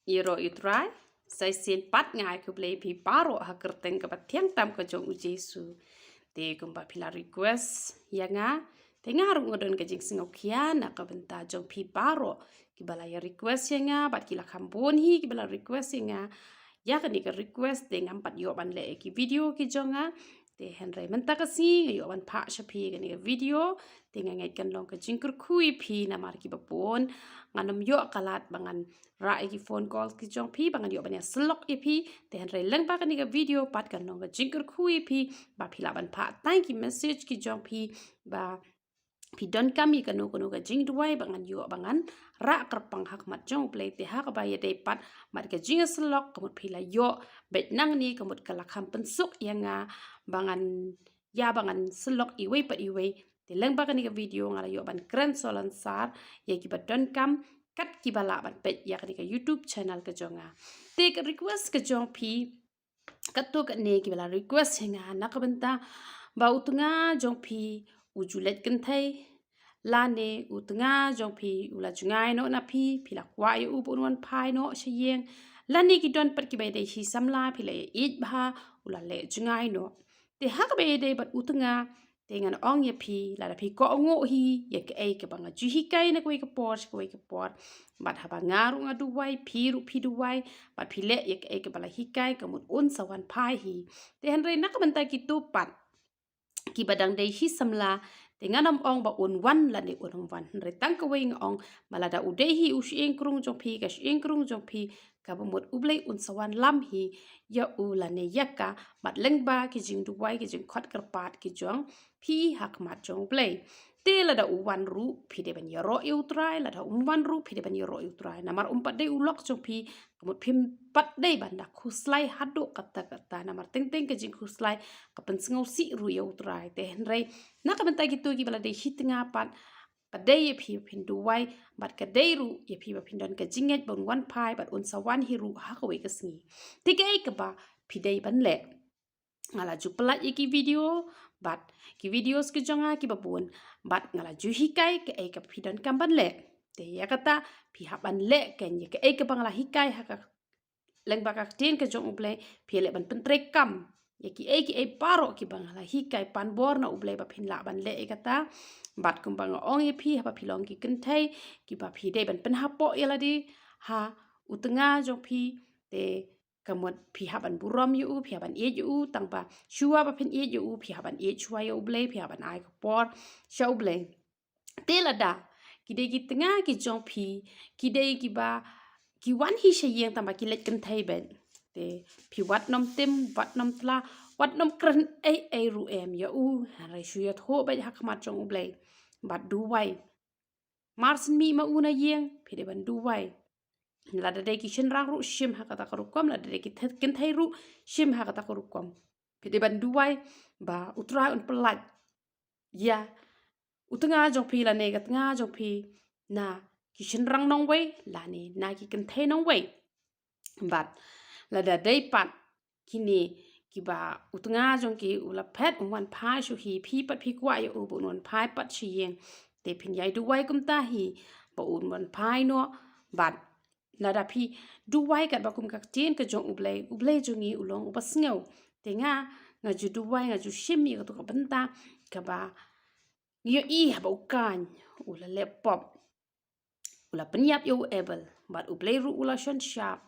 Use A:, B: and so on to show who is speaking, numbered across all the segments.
A: Iro itrai, sai sin pat ngai ku play pi paro ha kerteng ka patiang tam ka jong u Jesu. Te kumpa pila request ya nga, te ngaru ngodon ka jing singok kiana ka benta jong pi paro. Ki bala ya request ya nga, bat kila kambon hi ki bala request ya nga. Ya ka ni ka request te ngampat yo ban le ki video ki jonga. Te Henry menta kasi yo ban pa shapi ka ni ka video. Te ngai kan long ka jing kui pi na mar ki bapon. Nganam yo kalat bangan rai ki phone call ki jong pi bangan yo banya slok pi te Henry leng ba ka ni ka video pat kan long ka jing kui pi ba phila ban pa thank you message ki jong pi ba pi don kami kanu ka jing duai bangan yo bangan ra kerpang hak mat jong play te hak ba ye pat mat ka jing slok kamut pila yo bet nang ni kamut kala kham pensuk yanga bangan ya bangan slok iwe pat iwe te leng ba ka ni ka video ngala yo ban kren solan sar ye ki ba don kam kat ki bala ban pet ya ka ni ka YouTube channel ka jonga te ka request ka jong pi kato ka ne ki bala request nga nakabenta ba utunga jong pi ujulet kan thai la ne utunga jong pi ula jungai no na pi la kwa yu u pun wan phai no shiyeng la ni ki don pat ki bai dei hi samla pi le it bha ula le jungai no te hak bai dei bat utunga te ngan ong ye pi la da pi ko ngo hi ye ke ai ke banga ju hi kai na ko ke por bat ha ba ngaru nga du wai pi du wai bat pi le ye ke ai ke bala hi kai ka mut un sawan phai hi te han re nak ban ta ki tu pat ki badang dei hi samla te nganam ong ba un wan la ne un wan re tang ka wing ong malada u dei hi u shing krung jong pi ka shing krung jong pi ka bamut ublei un sawan lam hi ya u la ne yakka bat leng ba ki jing du wai ki jing khot kar pat ki jong pi hak mat jong play te la da u wan ru pi de ban yoro yu trai la da wan ru pi de ban yoro yu trai namar pat de u lok jong pi kamut phim pat de ban da khuslai hadu kata namar teng teng ki jing khuslai kapan sengau si ru yu trai te henrei nak benta gitu ki bala de hitnga pat kadai ye phi phin du wai bat kadai ru ye phi ba phin don ka jinget bon wan phai bat un sawan hi ru ha ko we ka sngi ti ke ka ba phi dei ban le ngala ju plat ye ki video bat ki videos ki jonga ki babun bat ngala ju hi kai ke ai ka phi don kam ban le te ya kata phi ha ban le ken ye ke ai ka bangla hi kai ha ka leng ba ka tin ka jong uble phi le ban pen trek kam ye ki ai paro ki bangala hi kai pan bor na uble ba phin la ban le kata bat kum bang ong ye phi ha ba philong ki kin thai ki ba phi de ban pen ha po ye la di ha utenga jong phi te kamot phi ha ban burom yu phi ha ban e yu tang ba shua ba phin e yu phi ha ban e chua yu uble phi ha ban ai ko por shau uble te la da ki de ki tenga ki jong phi ki de ki ba ki wan hi she yeng tang ba ki let kin thai ben te phi wat nom tim wat nom tla wat nom kran ai ru em ya u ha shu ya tho ba ha khamat jong uble bat du wai mars mi ma una yeng phi de ban du wai la da ki shin rang ru shim ha kata ko kom la da ki kin thai ru shim ha kata ko kom phi de ban du wai ba utra un plat ya utunga jong phi la ne ga nga jong phi na ki shin rang nong wei la ne na ki kin thai nong wei bat la da dei pat kini ki ba utunga jong ki ula phet wan phai shu hi phi pat phi kwa yo bu non phai pat chi yeng te phin yai du wai kum ta hi ba un wan phai no bat la da phi du wai ka ba kum ka tin ka jong uble jong i ulong ubas ngeu te nga ju du wai nga ju shim mi ka to ka banta ka ba yo i ha ba kan ula laptop ula penyap yo able bat uble ru ula shon sharp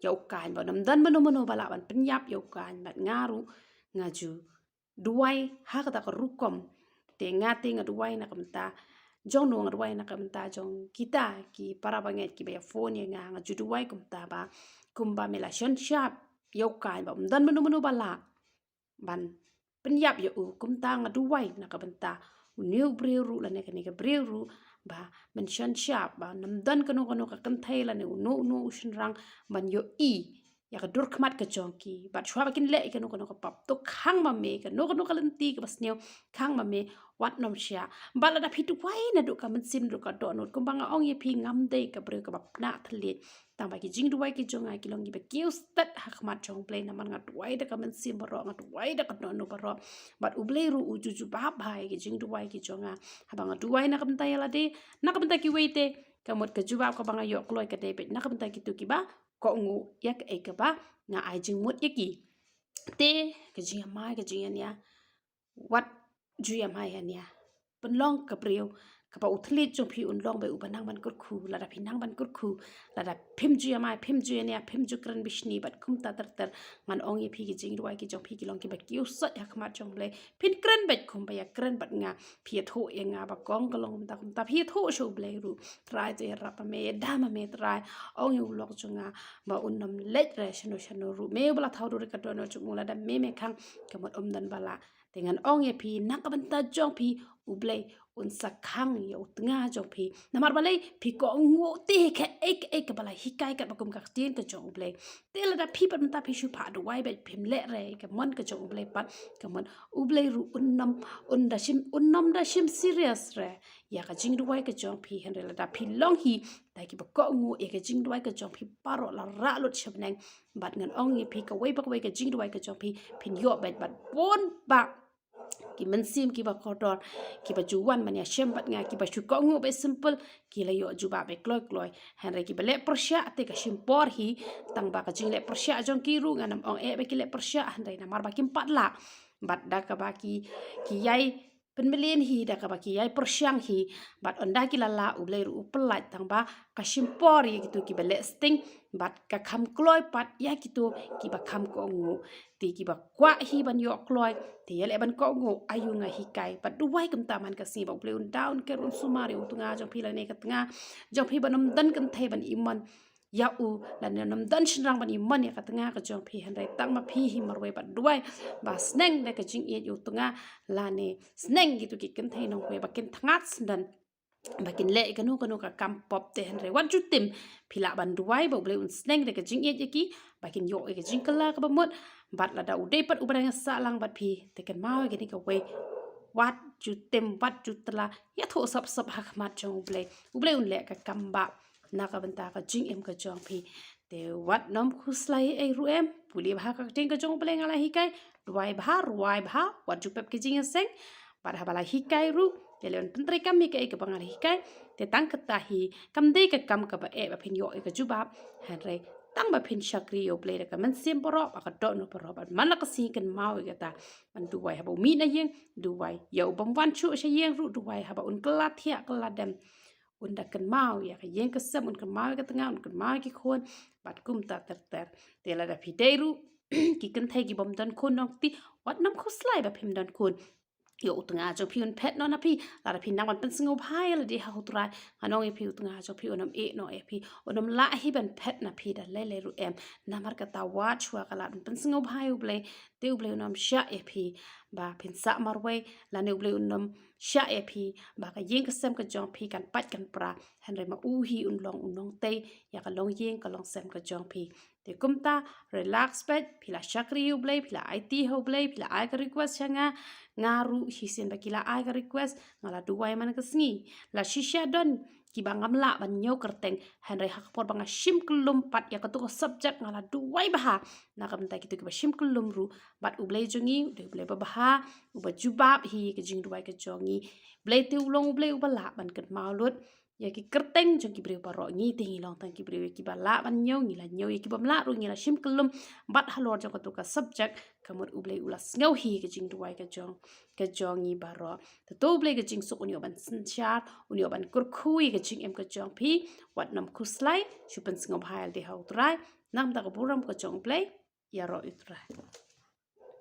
A: yo kan ba nam dan mano bala ban penyap yo kan bat ngaru ngaju duai ha ka ta ko rukom te ngate nga duai na kamta jong no nga duai na kamta jong kita ki para banget ki ba phone nga ngaju duai kumta ba kumba mela shon sharp yo kan ba dan mano bala ban penyap yo kumta nga duai na kamta new brew ru la ne ka brew ru ba men shan sharp ba nam dan kano ka kan thai la ne no shin rang ban yo i ya ka dur khmat ka chongki ba chwa ba kin le kano ka pap to khang ma me ka no ka lanti ka basneo khang ma me wat nom sha ba la da phitu wai na du ka man sim du ka do not ko banga ong ye phi ngam dei ka brew ka bap na thli tang ba ki jing du wai ki jonga ki long gi ba kiu stat ha khmat chong play na man nga wai da ka man sim ro nga wai da ka no ro bat uble ru u ju ba bhai ki jing du wai ki jonga ha banga du wai na kam ta yala de na kam ta ki wei te kamot ka jubab ka banga yo kloi ka de be na kam ta ki tu ki ba ko ngu yak ai ka ba nga ai jing mut yaki te ka jing mai ka jing ya wat ju ya mai ya penlong ka priu ka pa uthlit jong phi un long be u banang ban kur khu la da phinang ban kur khu la da phim ju ya mai phim ju ya phim ju kran bishni bat khum ta tar man ong ye phi ki jing ruai ki jong phi ki long ki bat ki usat ya khmat jong ble phin kran bet khum ba ya kran bat nga phi tho ye nga ba kong ka long ta phi tho sho ble ru trai te ra pa me da ma me trai ong yu lok chunga ba un nam let re shano ru me bla thau ru ka do no chung la da me khang ka mot dan bala dengan ong ye phi nak ban ta jong phi ublei un sakhang yo tnga jong phi namar balai phi ko ngo te ke ek bala hikai ka bakum ka tin ka jong ublei te la da phi pat ta phi shu pha do wai be phim le re ka mon ka jong ublei pat ka mon ublei ru un da shim serious re ya ka jing do wai ka jong phi hen la da phi long hi da ki ba ko ngo e ka jing do wai ka jong phi paro la ra lot shabnang bat ngan ong ye phi ka wai ba ka jing do wai ka jong phi phin yo bet bat bon ba ki man sim ki ba kodor ki ba juwan man ya shem bat nga ki ba shu ko ngu be simple ki la yo ju ba be kloi han re ki ba le persya te ka shim por hi tang ba ka jing le persya jong ki ru nganam ong e be ki le persya han re na mar ba kim pat la bat da ka ba ki yai penmelin hi da ka ba ki yai persyang hi bat onda ki la ublei ru pelat tang ba ka shim por hi gitu ki ba le sting bat ka kham kloi pat ya gitu ki ba kham ko ngu ti ki ba kwa hi ban yo kloi ti ya le ban ko ngu ayu nga hi kai pat du wai kam ta man ka si ba ublei un down ke run sumari u tunga jong phi la ne ka tunga jong phi banam dan kan the ban iman ya u la nam dan shinrang ban iman ya ka tunga ka jong phi han rai tang ma phi hi marwai bat duai ba sneng da ka jing e yu tunga la ne sneng gitu ki kan the nong we ba ken thangat dan bakin le kanu ka kam pop te han re wat jutim phila ban duai ba ble un sneng de ka jing e ki bakin yo e ka jing kala ka ba mot bat la da u de pat u ba sa lang bat phi te kan ma ge ni ka we wat jutim wat jutla ya tho sap ha khmat jong u ble un le ka kam ba na ka ban ta ka jing em ka jong phi te wat nom khuslai e ru em puli bha ka ting ka jong ble ngala hi kai ruai bha wat ju pep ki jing seng par ha bala hi kai ru Teleon pentri kami ke ke bangar hikai te tang ketahi kam de ke kam ka ba e ba phin yo e ka jubab han re tang ba phin shakri yo ple ka man sim poro ba ka do no poro ba man la ka si kan mau e ta man du wai ha bo mi na yeng du wai yo bam wan chu she yeng ru du wai ha ba un kla thia kla dem un da kan mau ya ka yeng ka sam un kan mau ka tanga un kan mau ki khon bat kum ta ter te la da phi de ru ki kan thai ki bom dan khon nok ti wat nam khoslai ba phim dan khon yo utanga jo phi un phet no na phi la da phi nang wan pen singo phai la di ha utrai anong e phi utanga jo phi onam e no e phi onam la hi ban phet na phi da le ru em na mar ka ta wa chwa ka la pen singo phai u ble te u ble onam sha e phi ba phin sa mar we la ne u ble onam sha e phi ba ka yeng ka sem ka jong phi kan pat kan pra han re ma u hi un long te ya ka long yeng ka long sem ka jong phi te kumta relax pet phila shakri u ble phila it ho ble phila ai ka request changa ngaru hisin bakila ai ka request ngala duwai man ka sngi la shisha don ki bangam la ban nyo kerteng hanre hak por banga shim kulum pat ya ka to subject ngala duwai baha na kam ta ki to ki shim kulum ru bat ublei jongi de ublei baha uba jubab hi ka jing duwai ka jongi blei te ulong ublei ubala ban ket maulud ya ki kerteng jong ki breu paro ngi te ngi long tang ki breu ki bala ban nyo ngi la nyo ki bam la ru ngi la shim kulum bat halor jong ka to ka subject kamut ublei ulas ngau hi ka jing duwai ka jong ngi baro to to ublei ka jing sok unyo ban sin char unyo ban kur khui ka jing em ka jong phi wat nam khuslai chupan singom hail de hautrai nam ta ka buram ka jong ublei ya ro utrai